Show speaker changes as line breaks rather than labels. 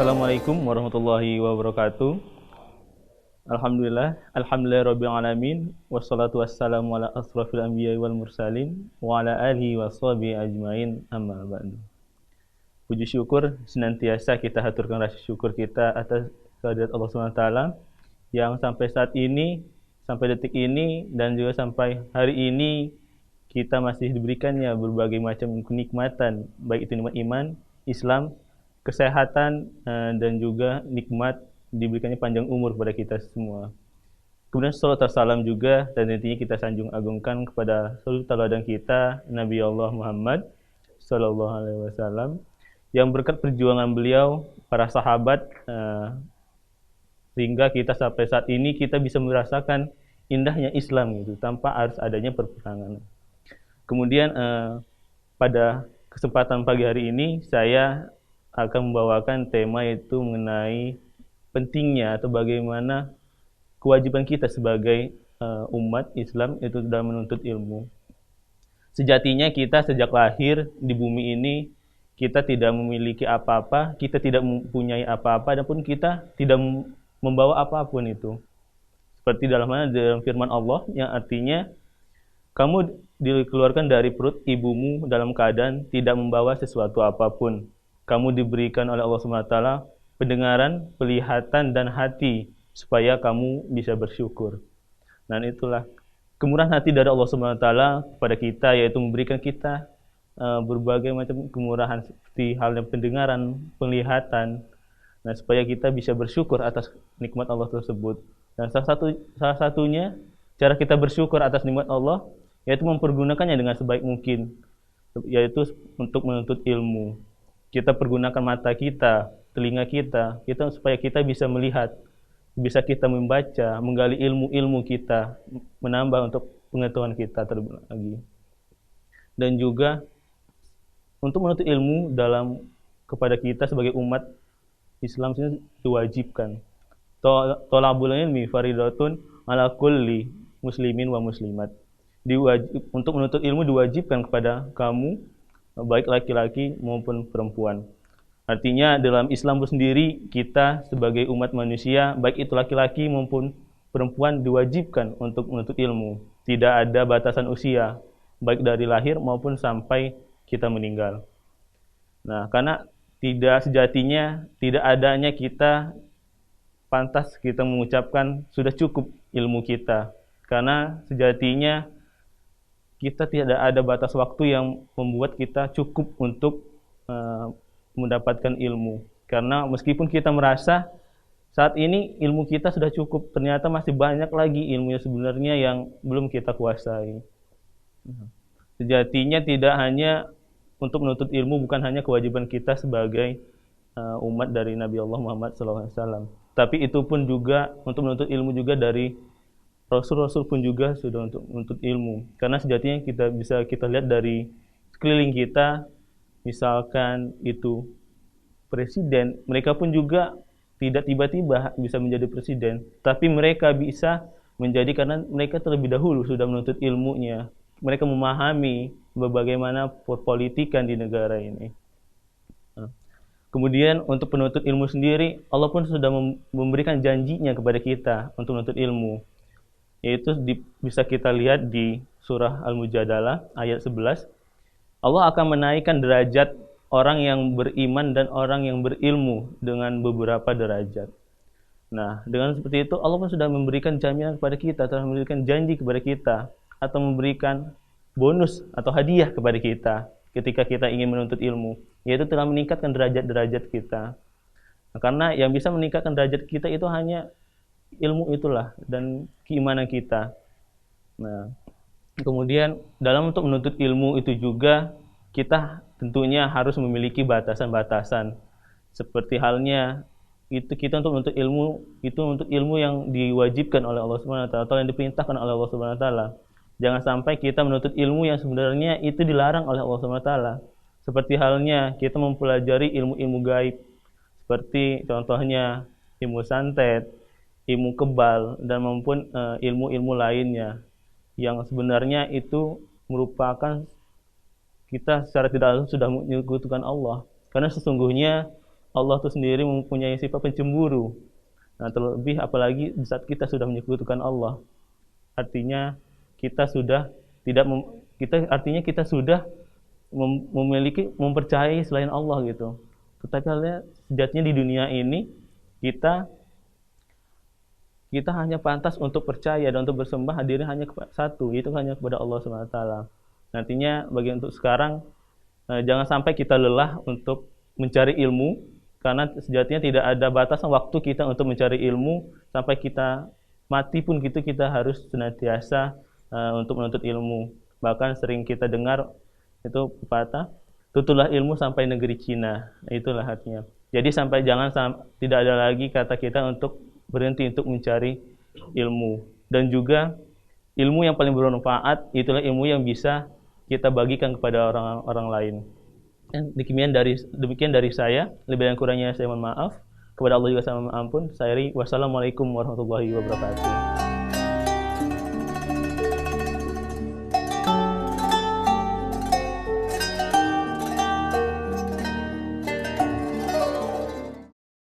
Assalamualaikum warahmatullahi wabarakatuh. Alhamdulillah rabbil alamin, wassalatu wassalamu ala asrafil anbiya'i wal mursalin wa ala alihi washabihi ajmain, amma ba'du. Puji syukur senantiasa kita haturkan rasa syukur kita atas kehadirat Allah SWT yang sampai saat ini, sampai detik ini, dan juga sampai hari ini kita masih diberikannya berbagai macam kenikmatan, baik itu nikmat iman, Islam, kesehatan, dan juga nikmat diberikannya panjang umur kepada kita semua. Kemudian salawat dan salam juga dan intinya kita sanjung agungkan kepada suri tauladan kita, Nabi Allah Muhammad Sallallahu Alaihi Wasallam, yang berkat perjuangan beliau, para sahabat, sehingga kita sampai saat ini kita bisa merasakan indahnya Islam gitu, tanpa harus adanya perperangan. Kemudian pada kesempatan pagi hari ini saya akan membawakan tema yaitu mengenai pentingnya atau bagaimana kewajiban kita sebagai umat Islam itu dalam menuntut ilmu. Sejatinya kita sejak lahir di bumi ini kita tidak memiliki apa-apa, kita tidak mempunyai apa-apa, dan pun kita tidak membawa apapun itu. Seperti dalam firman Allah yang artinya kamu dikeluarkan dari perut ibumu dalam keadaan tidak membawa sesuatu apapun. Kamu diberikan oleh Allah SWT pendengaran, penglihatan, dan hati supaya kamu bisa bersyukur. Dan itulah kemurahan hati dari Allah SWT kepada kita, yaitu memberikan kita berbagai macam kemurahan seperti halnya pendengaran, penglihatan, nah supaya kita bisa bersyukur atas nikmat Allah tersebut. Dan salah satunya cara kita bersyukur atas nikmat Allah yaitu mempergunakannya dengan sebaik mungkin, yaitu untuk menuntut ilmu. Kita pergunakan mata kita, telinga kita supaya kita bisa melihat, bisa kita membaca, menggali ilmu-ilmu kita, menambah untuk pengetahuan kita terlebih lagi. Dan juga untuk menuntut ilmu kepada kita sebagai umat Islam ini diwajibkan. Thalabul ilmi faridatun ala kulli muslimin wa muslimat. Untuk menuntut ilmu diwajibkan kepada kamu, baik laki-laki maupun perempuan. Artinya dalam Islam sendiri kita sebagai umat manusia, baik itu laki-laki maupun perempuan diwajibkan untuk menuntut ilmu. Tidak ada batasan usia, baik dari lahir maupun sampai kita meninggal. Nah, karena sejatinya tidak adanya kita pantas kita mengucapkan sudah cukup ilmu kita. Karena sejatinya kita tidak ada batas waktu yang membuat kita cukup untuk mendapatkan ilmu. Karena meskipun kita merasa saat ini ilmu kita sudah cukup, ternyata masih banyak lagi ilmu yang sebenarnya yang belum kita kuasai. Sejatinya tidak hanya untuk menuntut ilmu bukan hanya kewajiban kita sebagai umat dari Nabi Allah Muhammad SAW. Tapi itu pun juga untuk menuntut ilmu juga dari Rasul-Rasul pun juga sudah untuk menuntut ilmu. Karena sejatinya kita lihat dari sekeliling kita, misalkan itu presiden, mereka pun juga tidak tiba-tiba bisa menjadi presiden, tapi mereka bisa menjadi karena mereka terlebih dahulu sudah menuntut ilmunya. Mereka memahami bagaimana politikan di negara ini. Kemudian untuk penuntut ilmu sendiri, Allah pun sudah memberikan janjinya kepada kita untuk menuntut ilmu. Yaitu bisa kita lihat di surah Al-Mujadalah ayat 11. Allah akan menaikkan derajat orang yang beriman dan orang yang berilmu dengan beberapa derajat. Nah, dengan seperti itu Allah pun sudah memberikan jaminan kepada kita, telah memberikan janji kepada kita, atau memberikan bonus atau hadiah kepada kita ketika kita ingin menuntut ilmu, yaitu telah meningkatkan derajat-derajat kita. Nah, karena yang bisa meningkatkan derajat kita itu hanya ilmu itulah dan keimanan kita. Nah, kemudian dalam untuk menuntut ilmu itu juga kita tentunya harus memiliki batasan-batasan. Seperti halnya itu kita untuk menuntut ilmu yang diwajibkan oleh Allah Subhanahu wa taala atau yang diperintahkan oleh Allah Subhanahu wa taala. Jangan sampai kita menuntut ilmu yang sebenarnya itu dilarang oleh Allah Subhanahu wa taala. Seperti halnya kita mempelajari ilmu-ilmu gaib. Seperti contohnya ilmu santet, ilmu kebal, dan maupun ilmu-ilmu lainnya yang sebenarnya itu merupakan kita secara tidak langsung sudah menyekutukan Allah. Karena sesungguhnya Allah itu sendiri mempunyai sifat pencemburu. Nah, terlebih apalagi di saat kita sudah menyekutukan Allah. Artinya kita sudah tidak kita sudah mempercayai selain Allah gitu. Tetapi halnya sejatinya di dunia ini kita hanya pantas untuk percaya dan untuk bersembah hadirnya hanya satu, yaitu hanya kepada Allah SWT. Nantinya bagi untuk sekarang jangan sampai kita lelah untuk mencari ilmu, karena sejatinya tidak ada batasan waktu kita untuk mencari ilmu. Sampai kita mati pun kita harus senantiasa untuk menuntut ilmu. Bahkan sering kita dengar itu pepatah, tutuplah ilmu sampai negeri Cina. Itulah artinya. Jadi tidak ada lagi kata kita untuk berhenti untuk mencari ilmu. Dan juga ilmu yang paling bermanfaat itulah ilmu yang bisa kita bagikan kepada orang lain. Demikian dari saya. Lebih dan kurangnya saya mohon maaf. Kepada Allah juga saya mohon ampun. Wassalamualaikum warahmatullahi wabarakatuh.